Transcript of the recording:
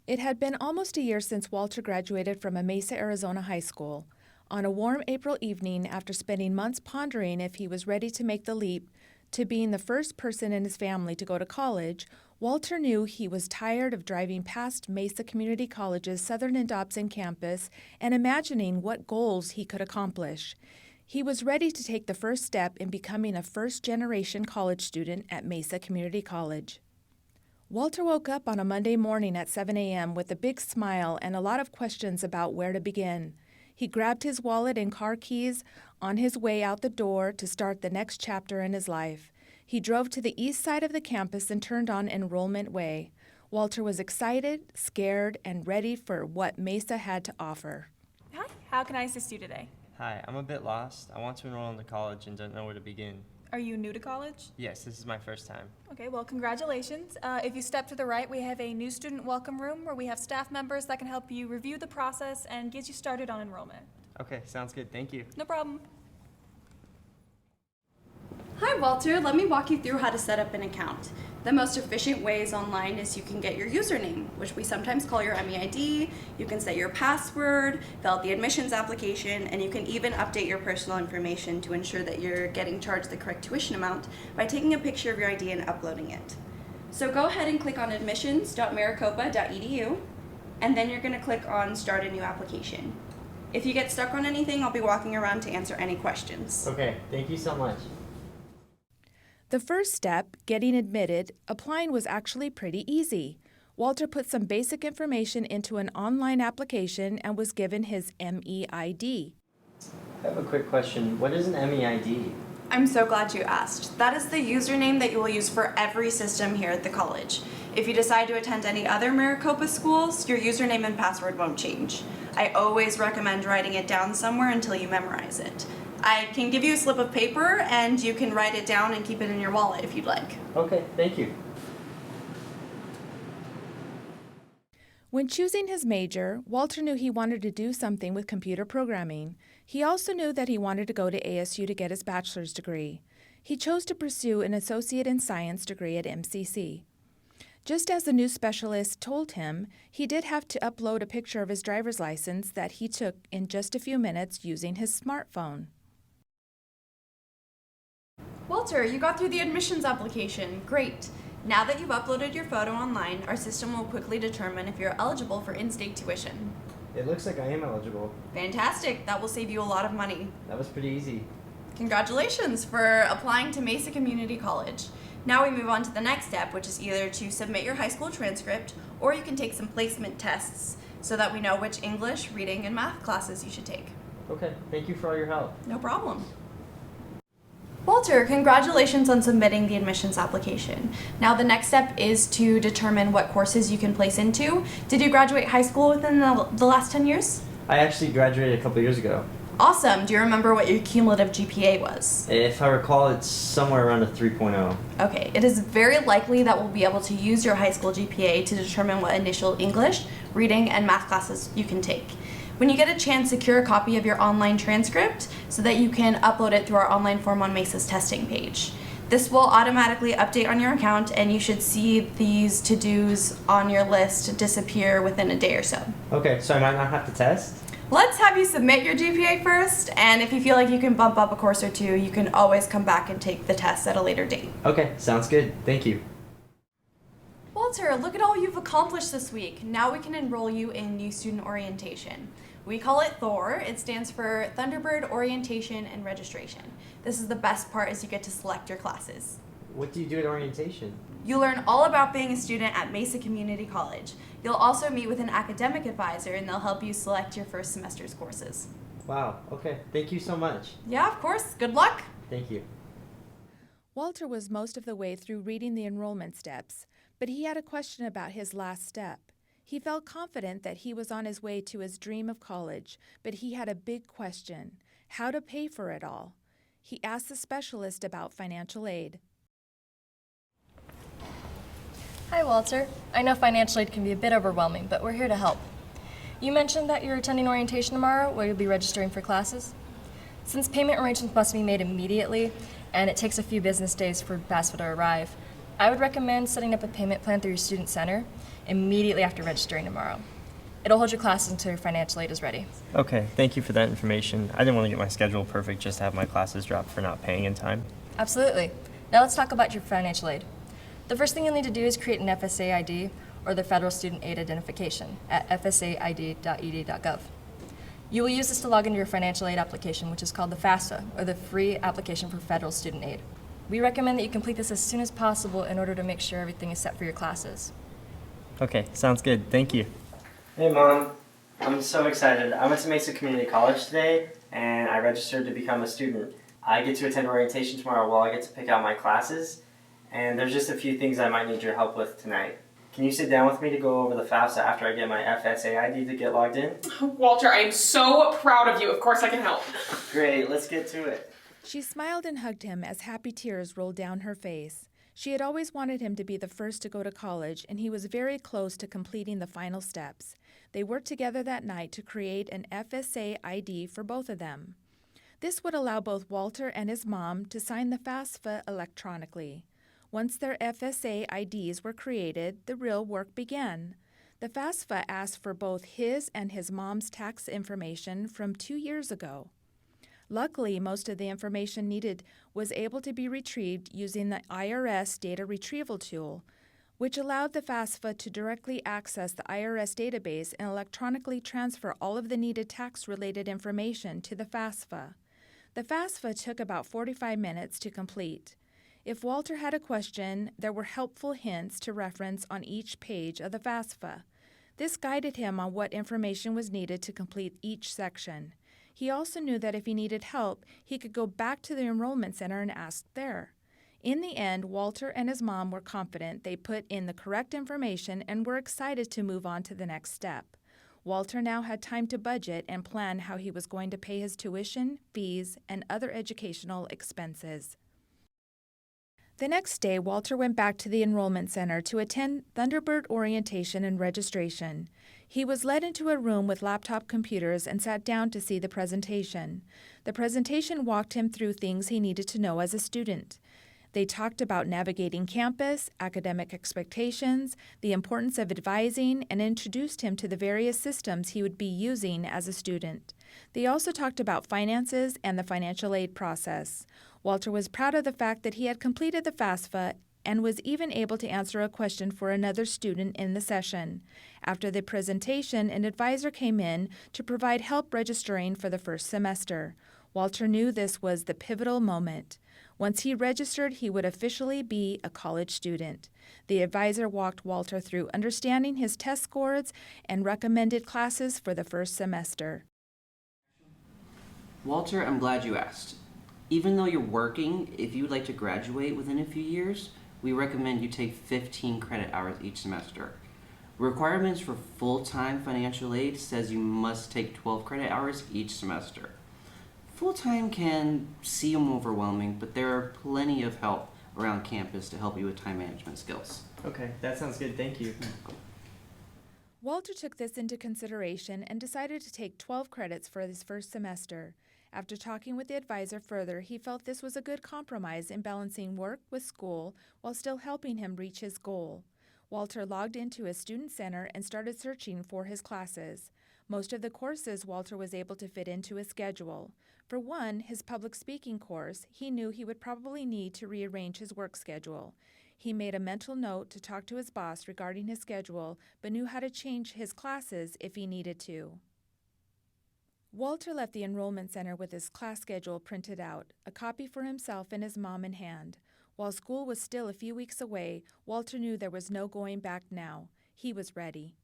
It had been almost a year since Walter graduated from a Mesa, Arizona high school. On a warm April evening, after spending months pondering if he was ready to make the leap to being the first person in his family to go to college, Walter knew he was tired of driving past Mesa Community College's Southern and Dobson campus and imagining what goals he could accomplish. He was ready to take the first step in becoming a first-generation college student at Mesa Community College. Walter woke up on a Monday morning at 7 a.m. with a big smile and a lot of questions about where to begin. He grabbed his wallet and car keys on his way out the door to start the next chapter in his life. He drove to the east side of the campus and turned on Enrollment Way. Walter was excited, scared, and ready for what Mesa had to offer. Hi, how can I assist you today? Hi, I'm a bit lost. I want to enroll into college and don't know where to begin. Are you new to college? Yes, this is my first time. Okay, well, congratulations. If you step to the right, we have a new student welcome room where we have staff members that can help you review the process and get you started on enrollment. Okay, sounds good. Thank you. No problem. Hi Walter, let me walk you through how to set up an account. The most efficient ways online is you can get your username, which we sometimes call your MEID, you can set your password, fill out the admissions application, and you can even update your personal information to ensure that you're getting charged the correct tuition amount by taking a picture of your ID and uploading it. So go ahead and click on admissions.maricopa.edu, and then you're going to click on Start a New Application. If you get stuck on anything, I'll be walking around to answer any questions. Okay, thank you so much. The first step, getting admitted, applying was actually pretty easy. Walter put some basic information into an online application and was given his MEID. I have a quick question. What is an MEID? I'm so glad you asked. That is the username that you will use for every system here at the college. If you decide to attend any other Maricopa schools, your username and password won't change. I always recommend writing it down somewhere until you memorize it. I can give you a slip of paper and you can write it down and keep it in your wallet if you'd like. Okay, thank you. When choosing his major, Walter knew he wanted to do something with computer programming. He also knew that he wanted to go to ASU to get his bachelor's degree. He chose to pursue an associate in science degree at MCC. Just as the new specialist told him, he did have to upload a picture of his driver's license that he took in just a few minutes using his smartphone. Walter, you got through the admissions application. Great. Now that you've uploaded your photo online, our system will quickly determine if you're eligible for in-state tuition. It looks like I am eligible. Fantastic. That will save you a lot of money. That was pretty easy. Congratulations for applying to Mesa Community College. Now we move on to the next step, which is either to submit your high school transcript or you can take some placement tests so that we know which English, reading, and math classes you should take. Okay, thank you for all your help. No problem. Walter, congratulations on submitting the admissions application. Now the next step is to determine what courses you can place into. Did you graduate high school within the last 10 years? I actually graduated a couple years ago. Awesome. Do you remember what your cumulative GPA was? If I recall, it's somewhere around a 3.0. Okay, it is very likely that we'll be able to use your high school GPA to determine what initial English, reading, and math classes you can take. When you get a chance, secure a copy of your online transcript so that you can upload it through our online form on Mesa's testing page. This will automatically update on your account and you should see these to-dos on your list disappear within a day or so. Okay, so I might not have to test? Let's have you submit your GPA first, and if you feel like you can bump up a course or two, you can always come back and take the test at a later date. Okay, sounds good. Thank you. Walter, look at all you've accomplished this week. Now we can enroll you in new student orientation. We call it THOR. It stands for Thunderbird Orientation and Registration. This is the best part as you get to select your classes. What do you do at orientation? You'll learn all about being a student at Mesa Community College. You'll also meet with an academic advisor and they'll help you select your first semester's courses. Wow, okay. Thank you so much. Yeah, of course. Good luck. Thank you. Walter was most of the way through reading the enrollment steps, but he had a question about his last step. He felt confident that he was on his way to his dream of college, but he had a big question: how to pay for it all. He asked the specialist about financial aid. Hi, Walter. I know financial aid can be a bit overwhelming, but we're here to help. You mentioned that you're attending orientation tomorrow, where you'll be registering for classes. Since payment arrangements must be made immediately, and it takes a few business days for FAFSA to arrive, I would recommend setting up a payment plan through your student center. immediately after registering tomorrow. It'll hold your classes until your financial aid is ready. Okay, thank you for that information. I didn't want to get my schedule perfect just to have my classes drop for not paying in time. Absolutely. Now let's talk about your financial aid. The first thing you'll need to do is create an FSA ID, or the Federal Student Aid Identification, at fsaid.ed.gov. You will use this to log into your financial aid application, which is called the FAFSA, or the Free Application for Federal Student Aid. We recommend that you complete this as soon as possible in order to make sure everything is set for your classes. Okay, sounds good. Thank you. Hey, Mom. I'm so excited. I went to Mesa Community College today, and I registered to become a student. I get to attend orientation tomorrow while I get to pick out my classes, and there's just a few things I might need your help with tonight. Can you sit down with me to go over the FAFSA after I get my FSA ID to get logged in? Walter, I am so proud of you. Of course I can help. Great, let's get to it. She smiled and hugged him as happy tears rolled down her face. She had always wanted him to be the first to go to college, and he was very close to completing the final steps. They worked together that night to create an FSA ID for both of them. This would allow both Walter and his mom to sign the FAFSA electronically. Once their FSA IDs were created, the real work began. The FAFSA asked for both his and his mom's tax information from 2 years ago. Luckily, most of the information needed was able to be retrieved using the IRS data retrieval tool, which allowed the FAFSA to directly access the IRS database and electronically transfer all of the needed tax-related information to the FAFSA. The FAFSA took about 45 minutes to complete. If Walter had a question, there were helpful hints to reference on each page of the FAFSA. This guided him on what information was needed to complete each section. He also knew that if he needed help, he could go back to the enrollment center and ask there. In the end, Walter and his mom were confident they put in the correct information and were excited to move on to the next step. Walter now had time to budget and plan how he was going to pay his tuition, fees, and other educational expenses. The next day, Walter went back to the enrollment center to attend Thunderbird orientation and registration. He was led into a room with laptop computers and sat down to see the presentation. The presentation walked him through things he needed to know as a student. They talked about navigating campus, academic expectations, the importance of advising, and introduced him to the various systems he would be using as a student. They also talked about finances and the financial aid process. Walter was proud of the fact that he had completed the FAFSA and was even able to answer a question for another student in the session. After the presentation, an advisor came in to provide help registering for the first semester. Walter knew this was the pivotal moment. Once he registered, he would officially be a college student. The advisor walked Walter through understanding his test scores and recommended classes for the first semester. Walter, I'm glad you asked. Even though you're working, if you would like to graduate within a few years, we recommend you take 15 credit hours each semester. Requirements for full-time financial aid says you must take 12 credit hours each semester. Full-time can seem overwhelming, but there are plenty of help around campus to help you with time management skills. Okay, that sounds good. Thank you. Walter took this into consideration and decided to take 12 credits for his first semester. After talking with the advisor further, he felt this was a good compromise in balancing work with school while still helping him reach his goal. Walter logged into his student center and started searching for his classes. Most of the courses Walter was able to fit into his schedule. For one, his public speaking course, he knew he would probably need to rearrange his work schedule. He made a mental note to talk to his boss regarding his schedule, but knew how to change his classes if he needed to. Walter left the enrollment center with his class schedule printed out, a copy for himself and his mom in hand. While school was still a few weeks away, Walter knew there was no going back now. He was ready.